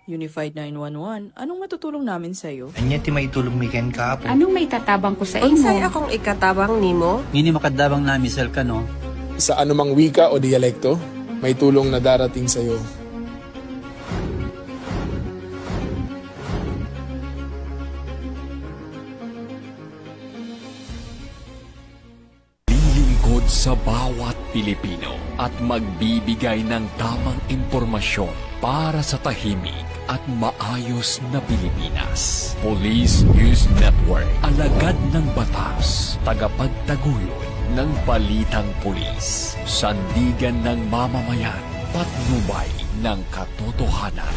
Unified 911, anong matutulong namin sa'yo? Anya ti maitulong mi ken kapo. Anong may tatabang ko sa Unsay imo? akong ikatabang nimo? Ngini makadabang na misal ka no. Sa anumang wika o dialekto, may tulong na darating sa iyo. Lilingkod sa bawat Pilipino at magbibigay ng tamang impormasyon para sa tahimik at maayos na Pilipinas. Police News Network, alagad ng batas, tagapagtaguyod ng balitang pulis, sandigan ng mamamayan, patnubay ng katotohanan.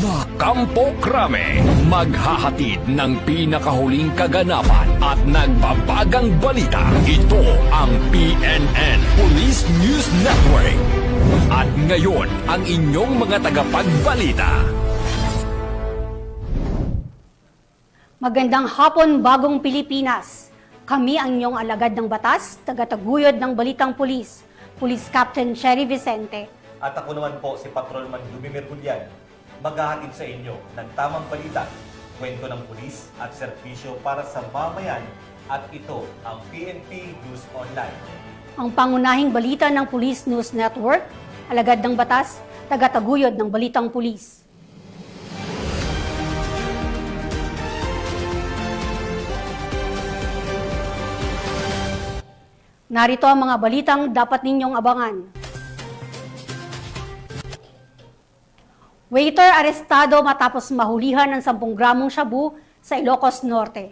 La Campo Crame, maghahatid ng pinakahuling kaganapan at nagbabagang balita. Ito ang PNN Police News Network. At ngayon, ang inyong mga tagapagbalita. Magandang hapon, bagong Pilipinas. Kami ang inyong alagad ng batas, tagataguyod ng Balitang Pulis, Police Captain Cherry Vicente. At ako naman po si Patrolman Lumimir Julian, maghahatid sa inyo ng tamang balita, kwento ng pulis at serbisyo para sa mamayan, at ito ang PNP News Online. Ang pangunahing balita ng Police News Network, alagad ng batas, tagataguyod ng Balitang Pulis. Narito ang mga balitang dapat ninyong abangan. Waiter arestado matapos mahulihan ng 10 gramong shabu sa Ilocos Norte.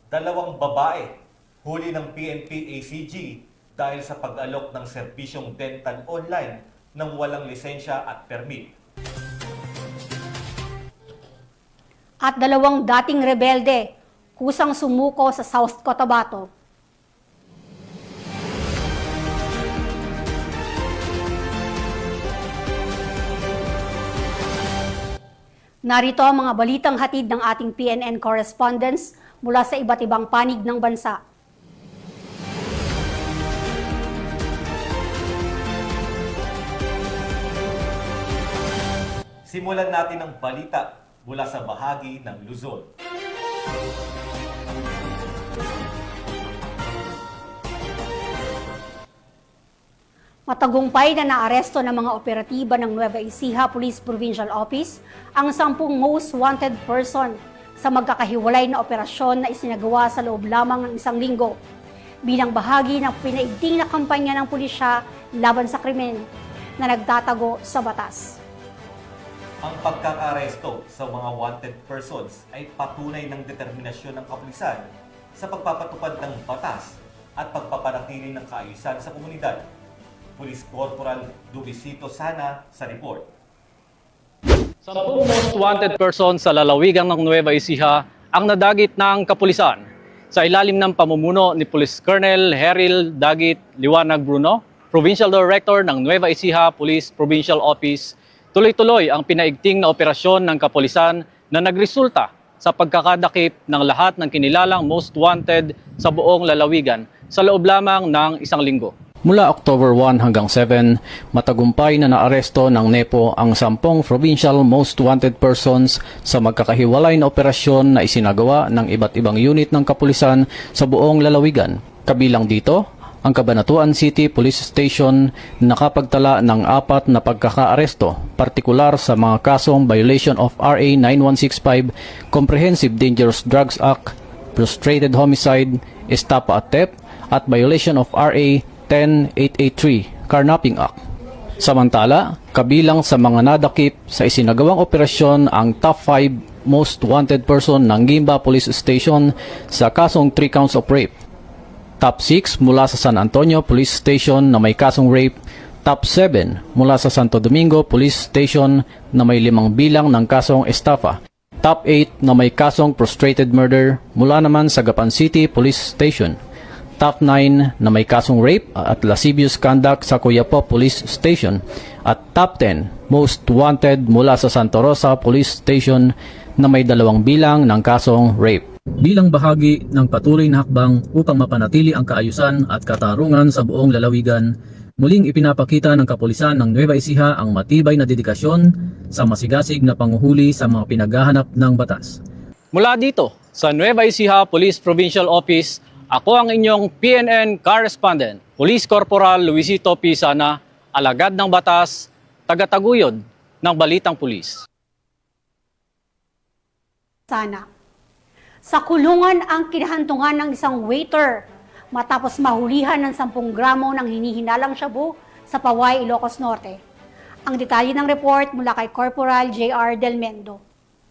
2 babae huli ng PNP ACG dahil sa pag-alok ng serbisyong dental online nang walang lisensya at permit. At 2 dating rebelde, kusang sumuko sa South Cotabato. Narito ang mga balitang hatid ng ating PNN correspondents mula sa iba't ibang panig ng bansa. Simulan natin ang balita mula sa bahagi ng Luzon. Matagumpay na naaresto ng mga operatiba ng Nueva Ecija Police Provincial Office ang 10 most wanted person sa magkakahiwalay na operasyon na isinagawa sa loob lamang ng 1 linggo bilang bahagi ng pinaigting na kampanya ng pulisya laban sa krimen na nagtatago sa batas. Ang pagkakaaresto sa mga wanted persons ay patunay ng determinasyon ng kapulisan sa pagpapatupad ng batas at pagpapanatili ng kaayusan sa komunidad. Police Corporal Dumisito Sana sa report. 10 most wanted person sa lalawigan ng Nueva Ecija ang nadagit ng kapulisan sa ilalim ng pamumuno ni Police Colonel Heril Dagit Liwanag Bruno, Provincial Director ng Nueva Ecija Police Provincial Office. Tuloy-tuloy ang pinaigting na operasyon ng kapulisan na nagresulta sa pagkakadakip ng lahat ng kinilalang most wanted sa buong lalawigan sa loob lamang ng 1 linggo. Mula October 1 hanggang 7, matagumpay na naaresto ng NEPO ang 10 provincial most wanted persons sa magkakahiwalay na operasyon na isinagawa ng iba't ibang unit ng kapulisan sa buong lalawigan. Kabilang dito, ang Cabanatuan City Police Station nakapagtala ng 4 na pagkakaaresto, partikular sa mga kasong violation of RA 9165, Comprehensive Dangerous Drugs Act, Frustrated Homicide, Estafa at Theft, at violation of RA 10883, Carnapping Act. Samantala, kabilang sa mga nadakip sa isinagawang operasyon ang top 5 most wanted person ng Guimba Police Station sa kasong 3 counts of rape. Top 6 mula sa San Antonio Police Station na may kasong rape. Top 7 mula sa Santo Domingo Police Station na may 5 bilang ng kasong estafa. Top 8 na may kasong frustrated murder mula naman sa Gapan City Police Station. Top 9 na may kasong rape at lascivious conduct sa Coyapo Police Station. At Top 10 most wanted mula sa Santa Rosa Police Station na may 2 bilang ng kasong rape. Bilang bahagi ng patuloy na hakbang upang mapanatili ang kaayusan at katarungan sa buong lalawigan, Muling ipinapakita ng kapulisan ng Nueva Ecija ang matibay na dedikasyon sa masigasig na panguhuli sa mga pinaghahanap ng batas. Mula dito sa Nueva Ecija Police Provincial Office, ako ang inyong PNN correspondent, Police Corporal Luisito Pisana, alagad ng batas, tagataguyod ng Balitang Pulis. Sana. Sa kulungan ang kinahantungan ng isang waiter matapos mahulihan ng 10 gramo ng hinihinalang shabu sa Paway, Ilocos Norte. Ang detalye ng report mula kay Corporal J.R. Del Mendo.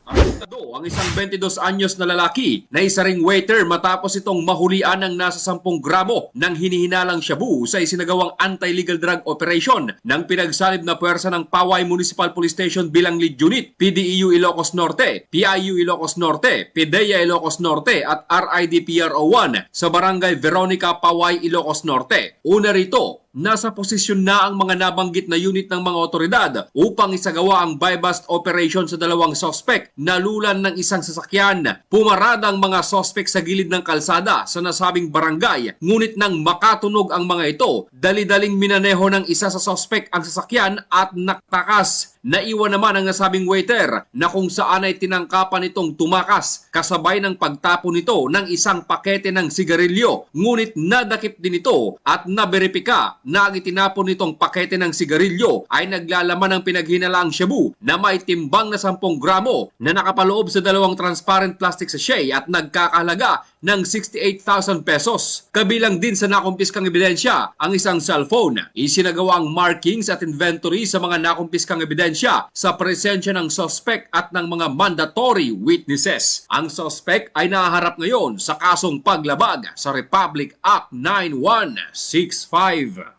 Arestado ang isang 22 anyos na lalaki na isa ring waiter matapos itong mahulian ng nasa 10 gramo ng hinihinalang shabu sa isinagawang anti-legal drug operation ng pinagsalib na puwersa ng Paway Municipal Police Station bilang lead unit, PDEU Ilocos Norte, PIU Ilocos Norte, PIDEA Ilocos Norte at RIDPRO1 sa Barangay Veronica, Paway, Ilocos Norte. Una rito, nasa posisyon na ang mga nabanggit na unit ng mga otoridad upang isagawa ang buy-bust operation sa dalawang sospek. Nalulan ng isang sasakyan. Pumarada ang mga sospek sa gilid ng kalsada sa nasabing barangay. Ngunit nang makatunog ang mga ito, dali-daling minaneho ng isa sa sospek ang sasakyan at naktakas. Naiwan naman ang nasabing waiter na kung saan ay tinangkapan itong tumakas kasabay ng pagtapo nito ng isang pakete ng sigarilyo. Ngunit nadakip din ito at naberipika na ang itinapon nitong pakete ng sigarilyo ay naglalaman ng pinaghinalaang shabu na may timbang na 10 gramo na nakapaloob sa dalawang transparent plastic sachet at nagkakahalaga ng 68,000 pesos. Kabilang din sa nakumpiskang ebidensya ang isang cellphone. Isinagawa ang markings at inventory sa mga nakumpiskang ebidensya sa presensya ng sospek at ng mga mandatory witnesses. Ang sospek ay nahaharap ngayon sa kasong paglabag sa Republic Act 9165.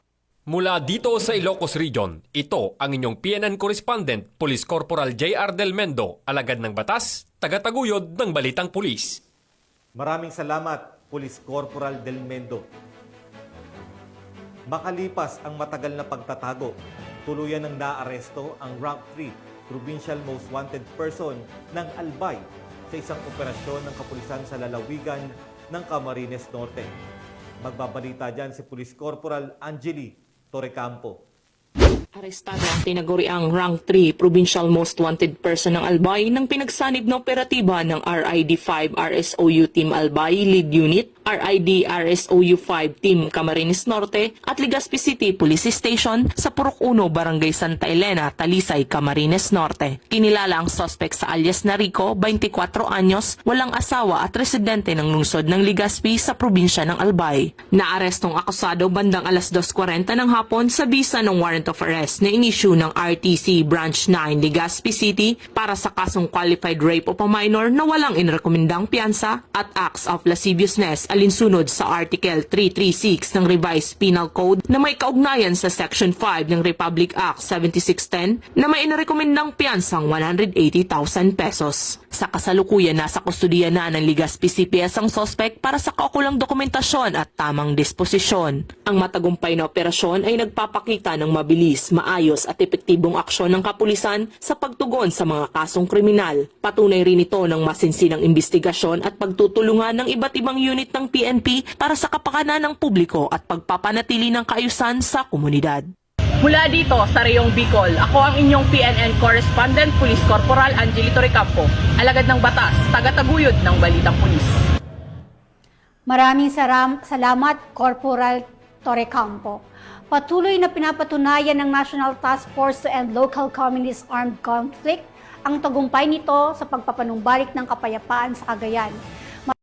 Mula dito sa Ilocos Region, ito ang inyong PNN correspondent, Police Corporal J.R. Del Mendo, alagad ng batas, tagataguyod ng Balitang Pulis. Maraming salamat, Police Corporal Del Mendo. Makalipas ang matagal na pagtatago, tuluyan ng naaresto ang Rank 3 Provincial Most Wanted Person ng Albay sa isang operasyon ng kapulisan sa lalawigan ng Camarines Norte. Magbabalita dyan si Police Corporal Angeli Torrecampo. Arestado ang tinaguriang Rank 3 Provincial Most Wanted Person ng Albay ng pinagsanib na operatiba ng RID-5 RSOU Team Albay Lead Unit, RID RSOU 5 Team Camarines Norte at Legazpi City Police Station sa Purok 1, Barangay Santa Elena, Talisay, Camarines Norte. Kinilala ang suspect sa alias na Rico, 24 anyos, walang asawa at residente ng lungsod ng Legazpi sa probinsya ng Albay. Naarestong akusado bandang alas 2:40 ng hapon sa bisa ng warrant of arrest na inisyu ng RTC Branch 9 Legazpi City para sa kasong qualified rape of a minor na walang inirekomendang piyansa at acts of lasciviousness alinsunod sa Article 336 ng Revised Penal Code na may kaugnayan sa Section 5 ng Republic Act 7610 na may inirekomendang piyansang 180,000 pesos. Sa kasalukuyan, nasa kustudiya na ng Legazpi CPS ang sospek para sa kaukulang dokumentasyon at tamang disposisyon. Ang matagumpay na operasyon ay nagpapakita ng mabilis, maayos at epektibong aksyon ng kapulisan sa pagtugon sa mga kasong kriminal. Patunay rin ito ng masinsinang investigasyon at pagtutulungan ng iba't ibang unit ng PNP para sa kapakanan ng publiko at pagpapanatili ng kaayusan sa komunidad. Mula dito sa Rayong Bicol, ako ang inyong PNN correspondent, Police Corporal Angeli Torrecampo, alagad ng batas, tagataguyod ng Balitang Pulis. Maraming salamat, Corporal Torrecampo. Patuloy na pinapatunayan ng National Task Force to End Local Communist Armed Conflict ang tagumpay nito sa pagpapanumbalik ng kapayapaan sa Cagayan.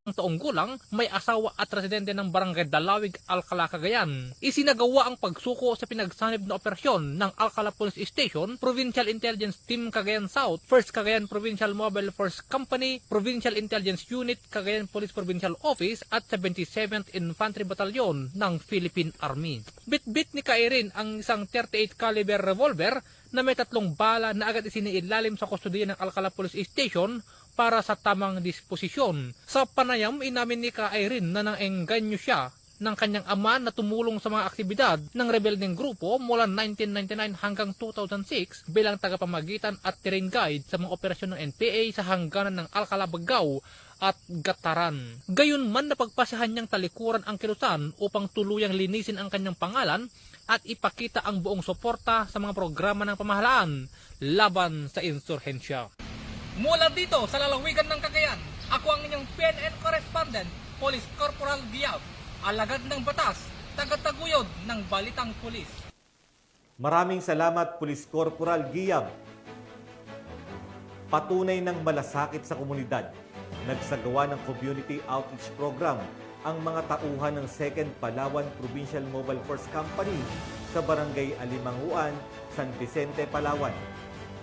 Taong gulang, may asawa at residente ng Barangay Dalawig, Alcala, Cagayan. Isinagawa ang pagsuko sa pinagsanib na operasyon ng Alcala Police Station, Provincial Intelligence Team Cagayan South, 1st Cagayan Provincial Mobile Force Company, Provincial Intelligence Unit, Cagayan Police Provincial Office at 77th Infantry Battalion ng Philippine Army. Bit-bit ni Kairin ang isang 38 caliber revolver na may 3 bala na agad isiniilalim sa kustudiya ng Alcala Police Station para sa tamang disposisyon. Sa panayam, inamin ni Kairin na nang-engganyo siya ng kanyang ama na tumulong sa mga aktibidad ng rebeldeng grupo mula 1999 hanggang 2006 bilang tagapamagitan at terrain guide sa mga operasyon ng NPA sa hangganan ng Alcala, Bagao at gataran. Gayunman napagpasyahan niyang talikuran ang kilusan upang tuluyang linisin ang kanyang pangalan at ipakita ang buong suporta sa mga programa ng pamahalaan laban sa insurhensya. Mula dito sa lalawigan ng Cagayan, ako ang inyong PNN correspondent, Police Corporal Giab, alagad ng batas, tagataguyod ng Balitang Pulis. Maraming salamat, Police Corporal Giab. Patunay ng malasakit sa komunidad, nagsagawa ng Community Outreach Program ang mga tauhan ng 2nd Palawan Provincial Mobile Force Company sa Barangay Alimanguan, San Vicente, Palawan.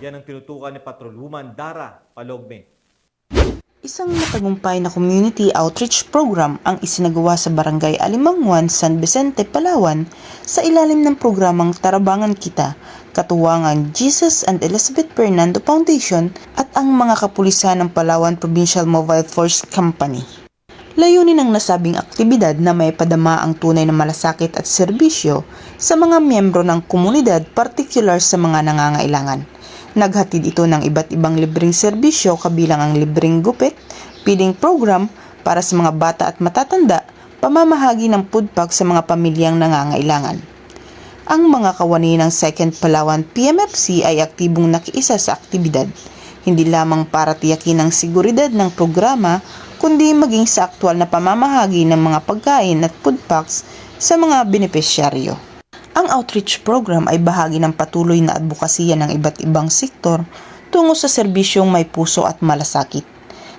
Yan ang tinutukan ni Patrolwoman Dara Palogme. Isang matagumpay na community outreach program ang isinagawa sa Barangay Alimanguan, San Vicente, Palawan sa ilalim ng programang Tarabangan Kita, katuwangan Jesus and Elizabeth Fernando Foundation at ang mga kapulisan ng Palawan Provincial Mobile Force Company. Layunin ng nasabing aktibidad na may padama ang tunay na malasakit at serbisyo sa mga miyembro ng komunidad, partikular sa mga nangangailangan. Naghatid ito ng iba't ibang libreng serbisyo kabilang ang libreng gupit, feeding program para sa mga bata at matatanda, pamamahagi ng food pack sa mga pamilyang nangangailangan. Ang mga kawani ng 2nd Palawan PMFC ay aktibong nakiisa sa aktibidad, hindi lamang para tiyakin ang seguridad ng programa, kundi maging sa aktwal na pamamahagi ng mga pagkain at food packs sa mga benepisyaryo. Ang outreach program ay bahagi ng patuloy na advokasya ng iba't ibang sektor tungo sa serbisyong may puso at malasakit.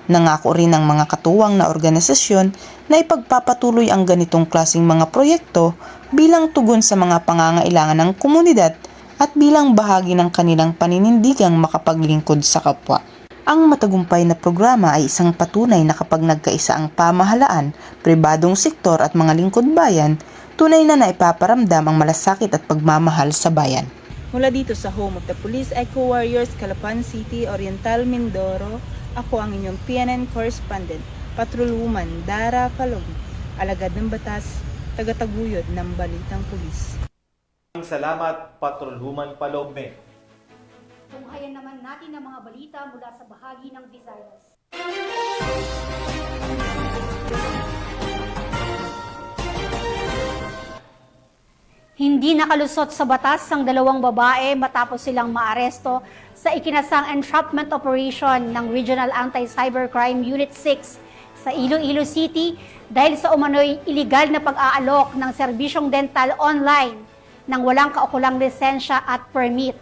Nangako rin ng mga katuwang na organisasyon na ipagpapatuloy ang ganitong klaseng mga proyekto bilang tugon sa mga pangangailangan ng komunidad at bilang bahagi ng kanilang paninindigang makapaglingkod sa kapwa. Ang matagumpay na programa ay isang patunay na kapag nagkaisa ang pamahalaan, pribadong sektor at mga lingkod bayan, tunay na naipaparamdam ang malasakit at pagmamahal sa bayan. Mula dito sa home of the Police Eco Warriors, Calapan City, Oriental, Mindoro, ako ang inyong PNN correspondent, Patrolwoman Dara Palogme, alagad ng batas, tagataguyod ng Balitang Pulis. Salamat, Patrolwoman Palogme. Tunghayan naman natin ang mga balita mula sa bahagi ng Visayas. Hindi nakalusot sa batas ang dalawang babae matapos silang maaresto sa ikinasang entrapment operation ng Regional Anti-Cybercrime Unit 6 sa Iloilo City dahil sa umano'y iligal na pag-aalok ng serbisyong dental online nang walang kaukulang lisensya at permit.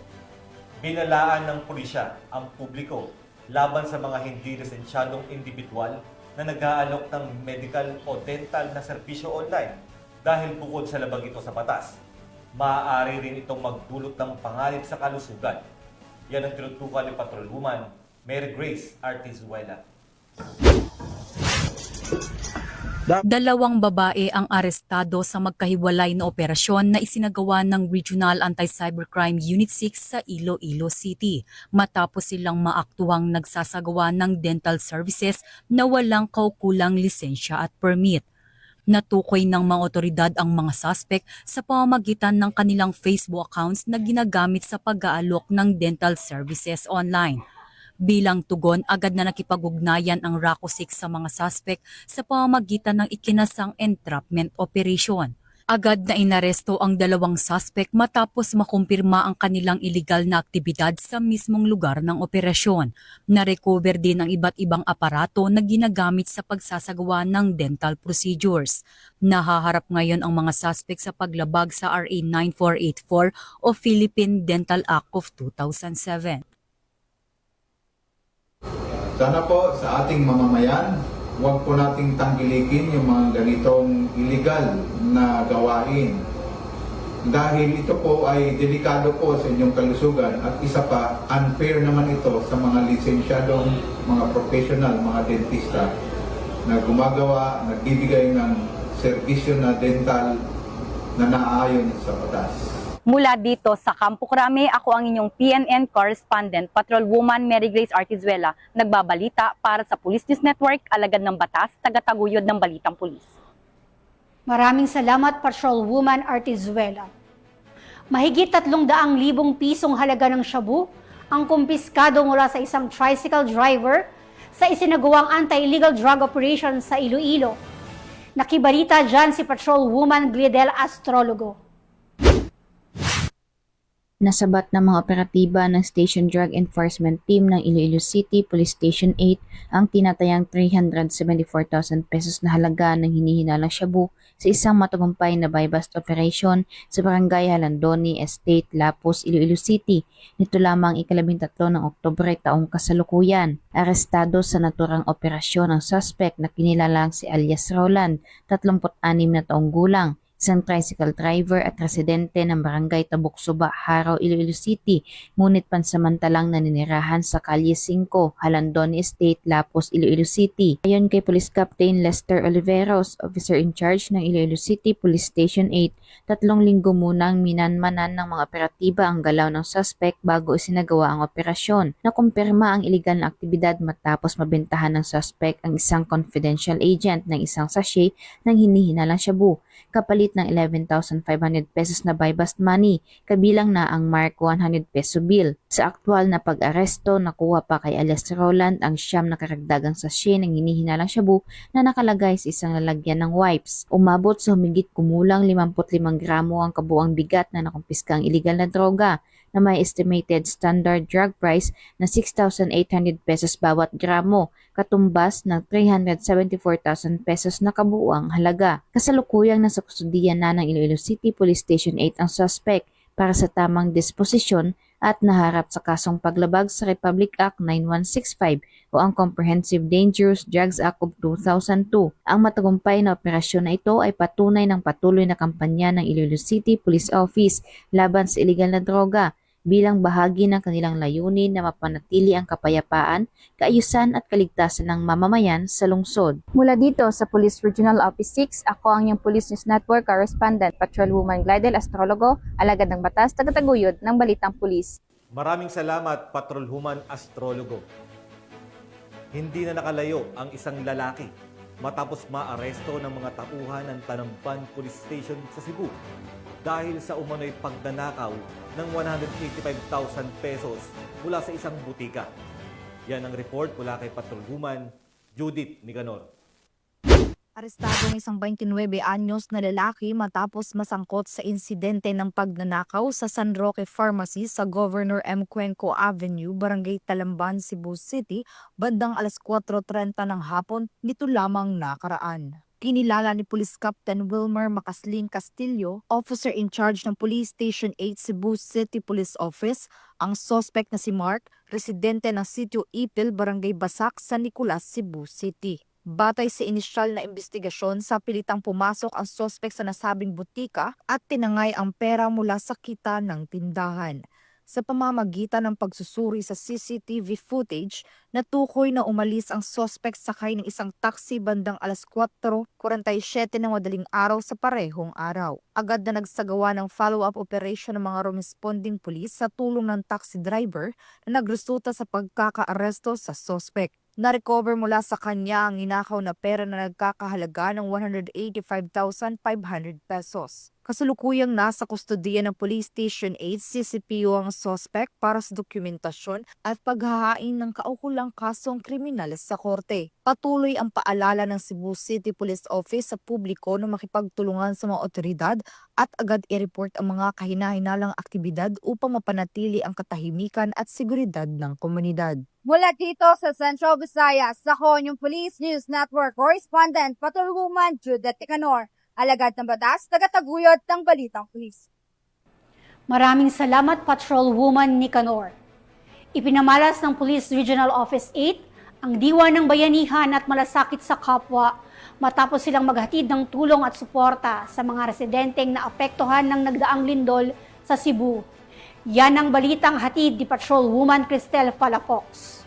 Binalaan ng pulisya ang publiko laban sa mga hindi lisensyadong individual na nag-aalok ng medical o dental na serbisyo online dahil bukod sa labag ito sa batas, maaari rin itong magdulot ng panganib sa kalusugan. Yan ang tinutukan ni Patrolwoman Mary Grace Artizuela. Dalawang babae ang arestado sa magkahiwalay na operasyon na isinagawa ng Regional Anti-Cybercrime Unit 6 sa Iloilo City matapos silang maaktuwang nagsasagawa ng dental services na walang kaukulang lisensya at permit. Natukoy ng mga otoridad ang mga suspect sa pamamagitan ng kanilang Facebook accounts na ginagamit sa pag-aalok ng dental services online. Bilang tugon, agad na nakipag-ugnayan ang RACO 6 sa mga suspect sa pamamagitan ng ikinasang entrapment operation. Agad na inaresto ang dalawang suspect matapos makumpirma ang kanilang iligal na aktibidad sa mismong lugar ng operasyon. Na-recover din ang iba't ibang aparato na ginagamit sa pagsasagawa ng dental procedures. Nahaharap ngayon ang mga suspect sa paglabag sa RA 9484 o Philippine Dental Act of 2007. Sana po sa ating mamamayan, huwag po nating tanggilikin yung mga ganitong illegal na gawain. Dahil ito po ay delikado po sa inyong kalusugan at isa pa, unfair naman ito sa mga lisensyadong mga professional, mga dentista na gumagawa, nagbibigay ng serbisyo na dental na naaayon sa batas. Mula dito sa Campo Crame, ako ang inyong PNN correspondent, Patrolwoman Mary Grace Artizuela, nagbabalita para sa Police News Network, alagad ng batas, tagataguyod ng Balitang Pulis. Maraming salamat, Patrolwoman Artizuela. Mahigit 300,000 pisong halaga ng shabu ang kumpiskado mula sa isang tricycle driver sa isinagawang anti-illegal drug operation sa Iloilo. Nakibalita dyan si Patrolwoman Glidel Astrologo. Nasabat ng mga operatiba ng Station Drug Enforcement Team ng Iloilo City Police Station 8 ang tinatayang 374,000 pesos na halaga ng hinihinalang shabu sa isang matagumpay na buy-bust operation sa Barangay Halandoni Estate, Lapus, Iloilo City. Nito lamang 13 ng Oktubre taong kasalukuyan. Arestado sa naturang operasyon ang suspect na kinilalang si alias Roland, 36 na taong gulang. Isang tricycle driver at residente ng Barangay Tabuksuba, Haraw, Iloilo City, ngunit pansamantalang naninirahan sa Kalye 5, Halandoni Estate, Lapus, Iloilo City. Ayon kay Police Captain Lester Oliveros, officer in charge ng Iloilo City Police Station 8, 3 linggo munang minanmanan ng mga operatiba ang galaw ng suspect bago isinagawa ang operasyon. Nakumpirma ang iligal na aktibidad matapos mabentahan ng suspect ang isang confidential agent ng isang sachet ng hinihinalang shabu, kapalit ng 11,500 pesos na buy-bust money, kabilang na ang Mark 100 peso bill. Sa aktual na pag-aresto, nakuha pa kay alias Roland ang siyam na karagdagang sachet ng hinihinalang shabu na nakalagay sa isang lalagyan ng wipes. Umabot sa humigit kumulang 55 gramo ang kabuang bigat na nakumpiskang iligal na droga na may estimated standard drug price na 6,800 pesos bawat gramo, katumbas ng 374,000 pesos na kabuuang halaga. Kasalukuyang nasa kustudiyan na ng Iloilo City Police Station 8 ang suspect para sa tamang disposisyon at naharap sa kasong paglabag sa Republic Act 9165 o ang Comprehensive Dangerous Drugs Act of 2002. Ang matagumpay na operasyon na ito ay patunay ng patuloy na kampanya ng Iloilo City Police Office laban sa iligal na droga, bilang bahagi ng kanilang layunin na mapanatili ang kapayapaan, kaayusan at kaligtasan ng mamamayan sa lungsod. Mula dito sa Police Regional Office 6, ako ang iyong Police News Network Correspondent, Patrolwoman Glidel Astrologo, alagad ng batas, tagataguyod ng Balitang Pulis. Maraming salamat, Patrolwoman Astrologo. Hindi na nakalayo ang isang lalaki matapos maaresto ng mga tauhan ng Tanamban Police Station sa Cebu dahil sa umano'y pagnanakaw ng 185,000 pesos mula sa isang butika. Yan ang report mula kay Patrolwoman Judith Nicanor. Arestado ang isang 29 anyos na lalaki matapos masangkot sa insidente ng pagnanakaw sa San Roque Pharmacy sa Governor M. Cuenco Avenue, Barangay Talamban, Cebu City, bandang alas 4:30 ng hapon nito lamang nakaraan. Kinilala ni Police Captain Wilmer Macasling Castillo, officer in charge ng Police Station 8 Cebu City Police Office, ang suspect na si Mark, residente ng Sitio Ipil, Barangay Basak, San Nicolas, Cebu City. Batay sa inisyal na investigasyon, sa pilitang pumasok ang suspect sa nasabing butika at tinangay ang pera mula sa kita ng tindahan. Sa pamamagitan ng pagsusuri sa CCTV footage, natukoy na umalis ang suspect sakay ng isang taxi bandang alas 4:47 ng madaling araw sa parehong araw. Agad na nagsagawa ng follow-up operation ng mga responding police sa tulong ng taxi driver na nagresulta sa pagkakaaresto sa suspect. Na-recover mula sa kanya ang inakaw na pera na nagkakahalaga ng 185,500 pesos. Kasalukuyang nasa kustodiya ng Police Station 8 CCPO ang suspect para sa dokumentasyon at paghahain ng kaukulang kasong kriminal sa korte. Patuloy ang paalala ng Cebu City Police Office sa publiko na makipagtulungan sa mga otoridad at agad i-report ang mga kahinahinalang aktibidad upang mapanatili ang katahimikan at seguridad ng komunidad. Mula dito sa Central Visayas, ako yung Police News Network Correspondent, Patrolwoman Judith Nicanor, alagad ng batas, tagataguyod ng Balitang Pulis. Maraming salamat, Patrolwoman Nicanor. Ipinamalas ng Police Regional Office 8 ang diwa ng bayanihan at malasakit sa kapwa matapos silang maghatid ng tulong at suporta sa mga residenteng naapektuhan ng nagdaang lindol sa Cebu. Yan ang balitang hatid ni Patrolwoman Cristel Palafox.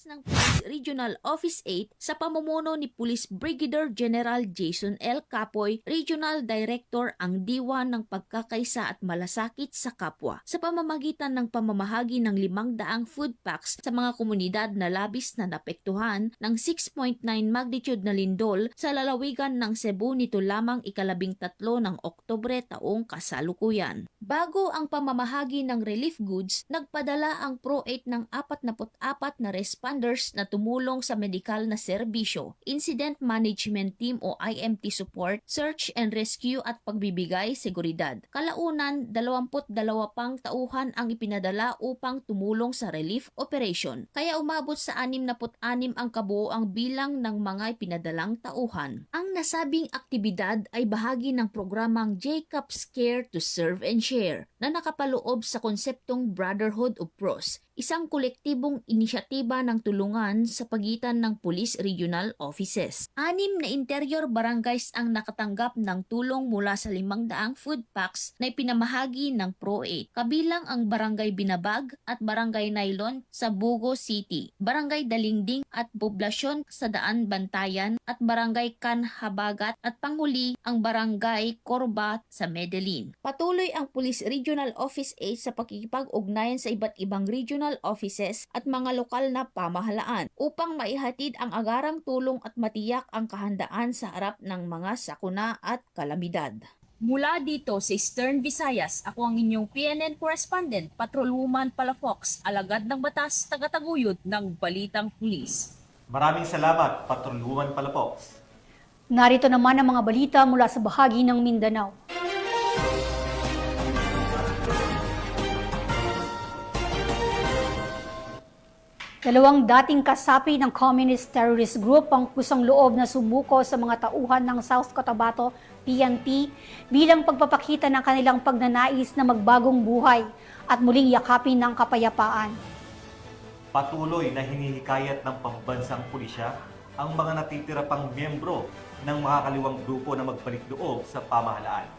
Ng Police Regional Office 8 sa pamumuno ni Police Brigadier General Jason L. Capoy, Regional Director ang diwa ng pagkakaisa at malasakit sa kapwa sa pamamagitan ng pamamahagi ng 500 food packs sa mga komunidad na labis na napektuhan ng 6.9 magnitude na lindol sa lalawigan ng Cebu nito lamang 13 ng Oktubre taong kasalukuyan. Bago ang pamamahagi ng relief goods, nagpadala ang Pro 8 ng 44 na response responders na tumulong sa medikal na serbisyo, incident management team o IMT support, search and rescue at pagbibigay seguridad. Kalaunan, 22 pang tauhan ang ipinadala upang tumulong sa relief operation, kaya umabot sa 66 ang kabuoang bilang ng mga ipinadalang tauhan. Ang nasabing aktibidad ay bahagi ng programang Jacob's Care to Serve and Share na nakapaloob sa konseptong Brotherhood of Pros, isang kolektibong inisyatiba ng tulungan sa pagitan ng Police Regional Offices. 6 na interior barangays ang nakatanggap ng tulong mula sa 500 food packs na ipinamahagi ng Pro-8, kabilang ang Barangay Binabag at Barangay Nailon sa Bugo City, Barangay Dalingding at Poblasyon sa Daan Bantayan at Barangay Kanhabagat at panghuli ang Barangay Corbat sa Medellin. Patuloy ang Police Regional Office 8 sa pakikipag-ugnayan sa iba't ibang regional offices at mga lokal na pamahalaan upang maihatid ang agarang tulong at matiyak ang kahandaan sa harap ng mga sakuna at kalamidad. Mula dito sa Eastern Visayas, ako ang inyong PNN correspondent, Patrolwoman Palafox, alagad ng batas, tagataguyod ng Balitang Pulis. Maraming salamat, Patrolwoman Palafox. Narito naman ang mga balita mula sa bahagi ng Mindanao. Dalawang dating kasapi ng Communist Terrorist Group ang kusang loob na sumuko sa mga tauhan ng South Cotabato, PNP, bilang pagpapakita ng kanilang pagnanais na magbagong buhay at muling yakapin ng kapayapaan. Patuloy na hinihikayat ng pambansang pulisya ang mga natitira pang miyembro ng makakaliwang grupo na magbalik loob sa pamahalaan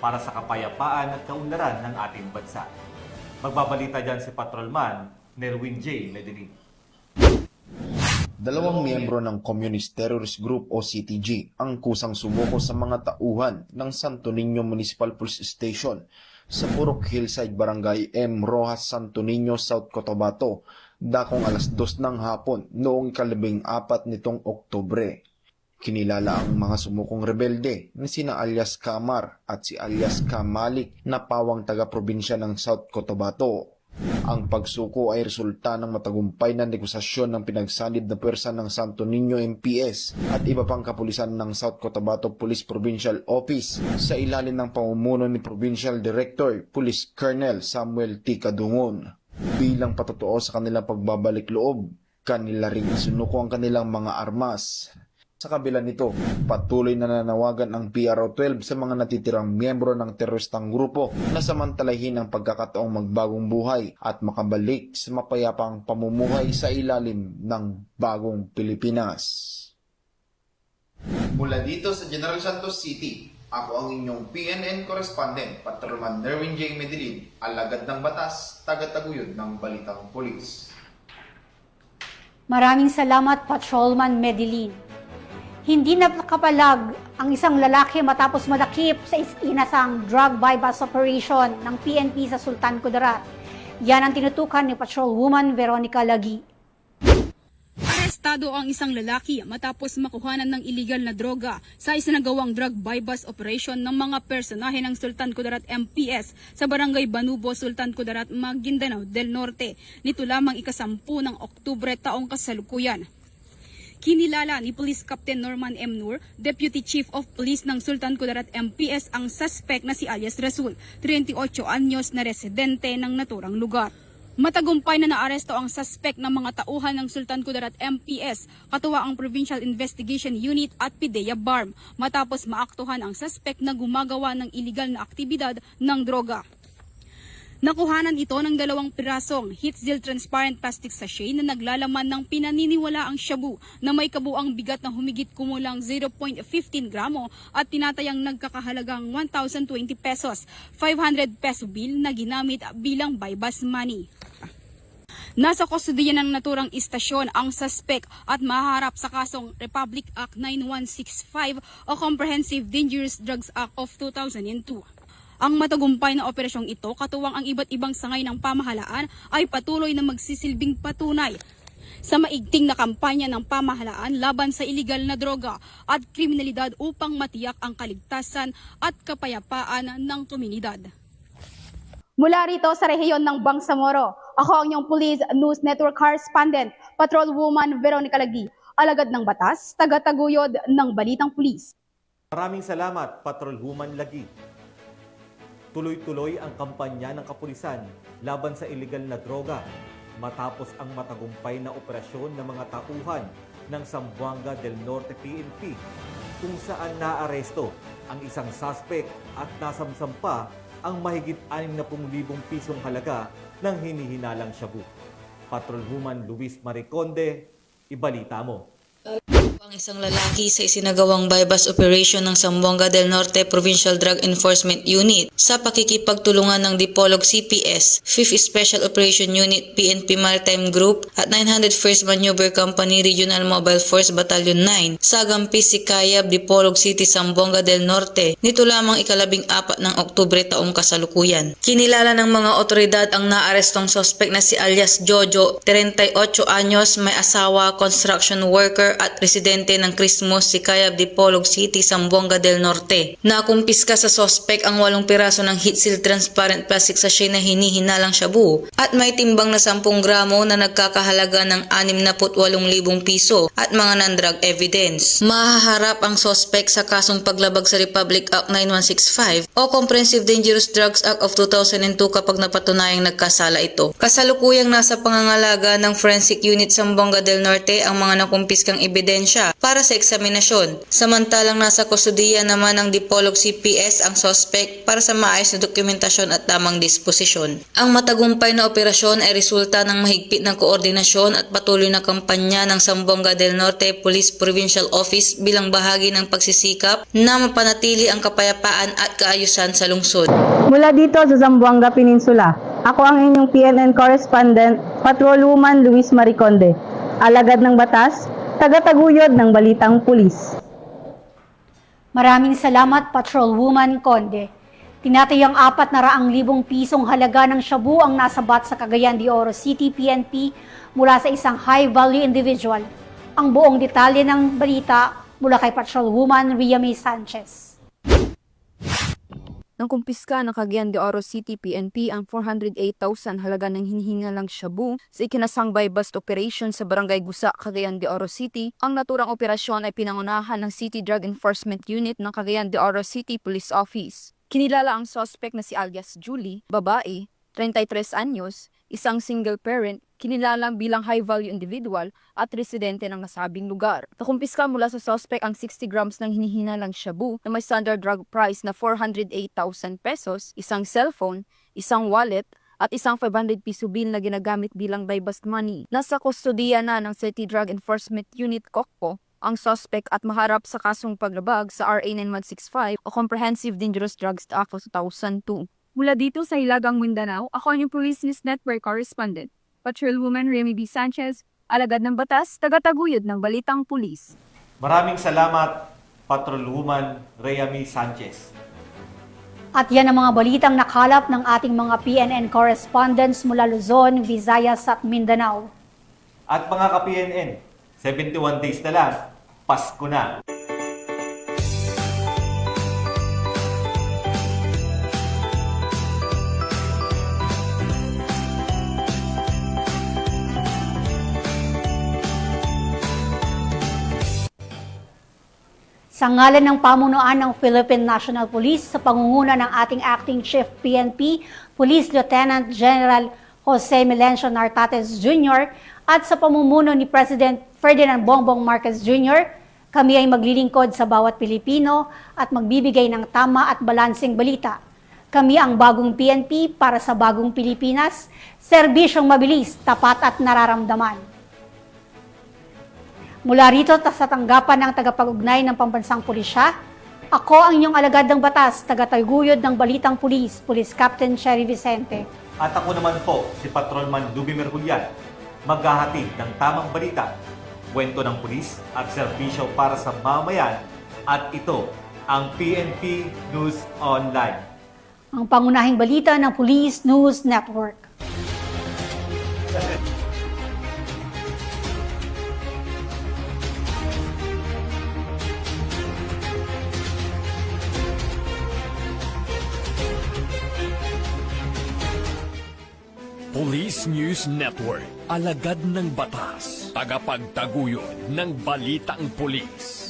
para sa kapayapaan at kaunlaran ng ating bansa. Magbabalita dyan si Patrolman Nerwin J. Medellin. Dalawang miyembro ng Communist Terrorist Group o CTG ang kusang sumuko sa mga tauhan ng Santo Niño Municipal Police Station sa Purok Hillside Barangay M. Rojas, Santo Niño, South Cotabato, dakong alas 2 ng hapon noong 14 nitong Oktubre. Kinilala ang mga sumukong rebelde na sina alias Kamar at si alias Kamalik na pawang taga-probinsya ng South Cotabato. Ang pagsuko ay resulta ng matagumpay na negosasyon ng pinagsanib na pwersa ng Santo Niño MPS at iba pang kapulisan ng South Cotabato Police Provincial Office sa ilalim ng pamumuno ni Provincial Director Police Colonel Samuel T. Kadungon. Bilang patotoo sa kanilang pagbabalik loob, kanila rin isinuko ang kanilang mga armas. Sa kabila nito, patuloy na nanawagan ang PRO-12 sa mga natitirang miyembro ng teroristang grupo na samantalahin ang pagkakataong magbagong buhay at makabalik sa mapayapang pamumuhay sa ilalim ng bagong Pilipinas. Mula dito sa General Santos City, ako ang inyong PNN correspondent, Patrolman Nerwin J. Medellin, alagad ng batas, tagataguyod ng Balitang Pulis. Maraming salamat, Patrolman Medellin. Hindi nakapalag ang isang lalaki matapos madakip sa inasang drug bypass operation ng PNP sa Sultan Kudarat. Yan ang tinutukan ni Patrolwoman Veronica Lagi. Arestado ang isang lalaki matapos makuhanan ng illegal na droga sa isinagawang drug bypass operation ng mga personahe ng Sultan Kudarat MPS sa Barangay Banubo, Sultan Kudarat, Maguindanao del Norte. Nito lamang ika-10 ng Oktubre taong kasalukuyan. Kinilala ni Police Captain Norman M. Nur, Deputy Chief of Police ng Sultan Kudarat MPS, ang suspect na si alias Rasul, 38 anyos na residente ng naturang lugar. Matagumpay na naaresto ang suspect ng mga tauhan ng Sultan Kudarat MPS, katuwa ang Provincial Investigation Unit at PIDEA BARM, matapos maaktuhan ang suspect na gumagawa ng iligal na aktibidad ng droga. Nakuhanan ito ng 2 pirasong heat-sealed transparent plastic sachet na naglalaman ng pinaniniwalaang shabu na may kabuang bigat na humigit kumulang 0.15 gramo at tinatayang nagkakahalagang 1,020 pesos, 500 peso bill na ginamit bilang bypass money. Nasa kustodiya ng naturang istasyon ang suspect at mahaharap sa kasong Republic Act 9165 o Comprehensive Dangerous Drugs Act of 2002. Ang matagumpay na operasyong ito, katuwang ang iba't ibang sangay ng pamahalaan, ay patuloy na magsisilbing patunay sa maigting na kampanya ng pamahalaan laban sa iligal na droga at kriminalidad upang matiyak ang kaligtasan at kapayapaan ng komunidad. Mula rito sa rehiyon ng Bangsamoro, ako ang inyong Police News Network Correspondent, Patrolwoman Veronica Lagi, alagad ng batas, tagataguyod ng Balitang Pulis. Maraming salamat, Patrolwoman Lagi. Tuloy-tuloy ang kampanya ng kapulisan laban sa illegal na droga matapos ang matagumpay na operasyon ng mga tauhan ng Zamboanga del Norte PNP kung saan naaresto ang isang suspect at nasamsam pa ang mahigit 60,000 pisong halaga ng hinihinalang shabu. Patrolwoman Luis Mariconde, ibalita mo. Ang isang lalaki sa isinagawang bypass operation ng Zamboanga del Norte Provincial Drug Enforcement Unit sa pakikipagtulungan ng Dipolog CPS, 5th Special Operation Unit PNP Maritime Group at 901st Maneuver Company Regional Mobile Force Battalion 9 sa Gampis Sikayab, Dipolog City, Zamboanga del Norte nito lamang 14 ng Oktubre taong kasalukuyan. Kinilala ng mga otoridad ang naarestong suspect na si alias Jojo, 38 anyos, may asawa, construction worker at residente ng Christmas, Sikayab, Dipolog City, Zamboanga del Norte. Nakumpiska sa sospek ang 8 piraso ng heat seal transparent plastic sachet na hinihinalang shabu at may timbang na 10 gramo na nagkakahalaga ng 68,000 piso at mga non-drug evidence. Mahaharap ang sospek sa kasong paglabag sa Republic Act 9165 o Comprehensive Dangerous Drugs Act of 2002 kapag napatunayang nagkasala ito. Kasalukuyang nasa pangangalaga ng Forensic Unit Zamboanga del Norte ang mga nakumpiskang ebidensya para sa eksaminasyon. Samantalang nasa kustudiya naman ng Dipolog CPS ang suspect para sa maayos na dokumentasyon at tamang disposisyon. Ang matagumpay na operasyon ay resulta ng mahigpit na koordinasyon at patuloy na kampanya ng Zamboanga del Norte Police Provincial Office bilang bahagi ng pagsisikap na mapanatili ang kapayapaan at kaayusan sa lungsod. Mula dito sa Zamboanga Peninsula, ako ang inyong PNN Correspondent, Patrolwoman Luis Mariconde, alagad ng batas, tagataguyod ng Balitang Pulis. Maraming salamat, Patrolwoman Conde. Tinatayang 400,000 pisong halaga ng shabu ang nasabat sa Cagayan de Oro City PNP mula sa isang high-value individual. Ang buong detalye ng balita mula kay Patrolwoman Ria May Sanchez. Nang kumpiska ng Cagayan de Oro City PNP ang 408,000 halaga ng hinihingalang shabu sa ikinasang bypass operation sa Barangay Gusa, Cagayan de Oro City. Ang naturang operasyon ay pinangunahan ng City Drug Enforcement Unit ng Cagayan de Oro City Police Office. Kinilala ang suspect na si alias Julie, babae, 33 anyos, isang single parent, kinilalang bilang high-value individual at residente ng nasabing lugar. Nakumpiska mula sa suspect ang 60 grams ng hinihinalang shabu na may standard drug price na 408,000 pesos, isang cellphone, isang wallet, at isang 500 piso bill na ginagamit bilang bypass money. Nasa kustodiya na ng City Drug Enforcement Unit COCPO ang suspect at maharap sa kasong paglabag sa RA 9165 o Comprehensive Dangerous Drugs Act of 2002. Mula dito sa Hilagang Mindanao, ako ang inyong Police News Network Correspondent, Patrolwoman Remy B. Sanchez, alagad ng batas, tagataguyod ng Balitang Pulis. Maraming salamat, Patrolwoman Reyami Sanchez. At yan ang mga balitang nakalap ng ating mga PNN correspondents mula Luzon, Visayas at Mindanao. At mga ka-PNN, 71 days na lang, Pasko na. Sa ngalan ng pamunuan ng Philippine National Police sa pangunguna ng ating Acting Chief PNP, Police Lieutenant General Jose Melencio Nartates Jr. at sa pamumuno ni President Ferdinand Bongbong Marcos Jr., kami ay maglilingkod sa bawat Pilipino at magbibigay ng tama at balanseng balita. Kami ang bagong PNP para sa bagong Pilipinas, serbisyong mabilis, tapat at nararamdaman. Mula rito sa tanggapan ng tagapag-ugnay ng Pambansang Pulisya, ako ang inyong alagad ng batas, tagataguyod ng Balitang Pulis, Police Captain Cherry Vicente. At ako naman po, si Patrolman Lubimir Julian, maghahatid ng tamang balita, kwento ng pulis at serbisyo para sa mamayan, at ito ang PNP News Online. Ang pangunahing balita ng Police News Network. Police News Network, alagad ng batas, tagapagtaguyod ng balitang pulis.